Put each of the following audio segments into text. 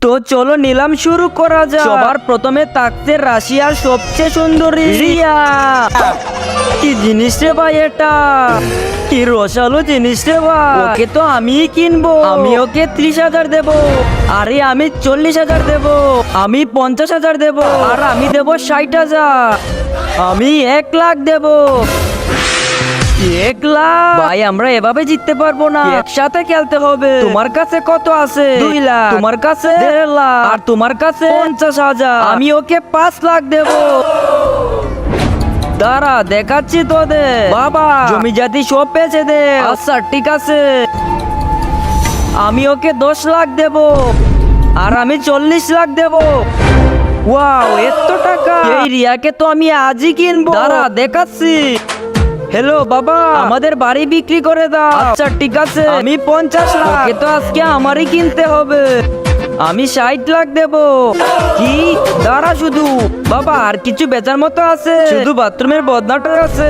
তো চলো নিলাম শুরু করা যাক। সবার প্রথমে থাকছে রাশিয়ার সবচেয়ে সুন্দরী রিয়া। কি জিনিস রে ভাই এটা, কি রসালো জিনিস রে ভাই। ওকে তো আমিই কিনবো। আমি ওকে 30,000 দেবো। আরে আমি 40,000 দেবো। আমি 50,000 দেবো। আর আমি দেবো 60,000। আমি 1 লাখ দেবো। 1 লাখ? ভাই আমরা এভাবে জিততে পারবো না, একসাথে খেলতে হবে। তোমার কাছে কত আছে? 2 লাখ। তোমার কাছে 1.5 লাখ। আর তোমার কাছে 50,000। আমি ওকে 5 লাখ দেবো। দাঁড়া দেখাচ্ছি তোদের। বাবা জমি জাতি সব পেয়েছে দে। আচ্ছা ঠিক আছে, আমি ওকে 10 লাখ দেবো। আর আমি 40 লাখ দেবো। ওয়াও এত টাকা! এই রিয়াকে তো আমি আজই কিনবো। দাঁড়া দেখাচ্ছি। হ্যালো বাবা, আমাদের বাড়ি বিক্রি করে দাও। আচ্ছা ঠিক আছে, আমি 50 লাখ। ওকে তো আজকে আমারই কিনতে হবে। আমি 60 লাখ দেবো। কি? দাঁড়া শুধু। বাবা আর কিছু বেচার মতো আছে? শুধু বাথরুমের বদনাটা আছে।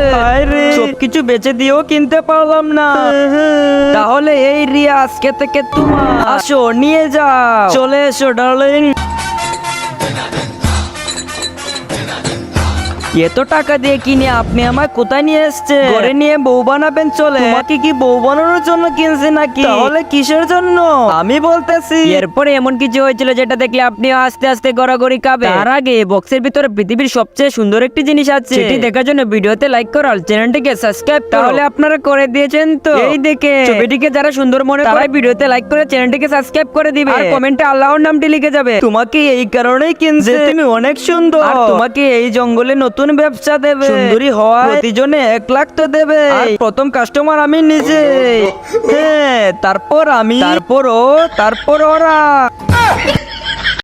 সবকিছু বেচে দিয়েও কিনতে পারলাম না। তাহলে এই রিয়া আজকে থেকে তোমার। আসো নিয়ে যাও। চলে এসো ডার্লিং। এত টাকা দিয়ে কিনে আপনি আমায় কোথায় নিয়ে এসছে? ঘরে নিয়ে বউ বানাবেন চলে? তোমাকে কি বউ বানানোর জন্য কিনছে নাকি? তাহলে কিসের জন্য? আমি বলতেছি এরপরে এমন কিছু হয়েছিল যেটা দেখলে আপনি আস্তে আস্তে গড়াগড়ি খাবে। তার আগে বক্সের ভিতরে পৃথিবীর সবচেয়ে সুন্দর একটি জিনিস আছে, সেটি দেখার জন্য ভিডিওতে লাইক করো আর চ্যানেলটিকে সাবস্ক্রাইব করো। তাহলে আপনারা করে দিয়েছেন তো? এই দেখে ছবিটিকে যারা সুন্দর মনে করে ভিডিওতে লাইক করে চ্যানেলটিকে সাবস্ক্রাইব করে দিবে আর কমেন্টে আল্লাহর নামটি লিখে যাবে। তোমাকে এই কারণেই কিনছে, তুমি অনেক সুন্দর। আর তোমাকে এই জঙ্গলে নতুন ব্যবসা দেবে। সুন্দরী হওয়ায় প্রতিজনে 1 লাখ তো দেবে। আর প্রথম কাস্টমার আমি নিজে। হ্যাঁ তারপর আমি, তারপর ও, তারপর ওরা।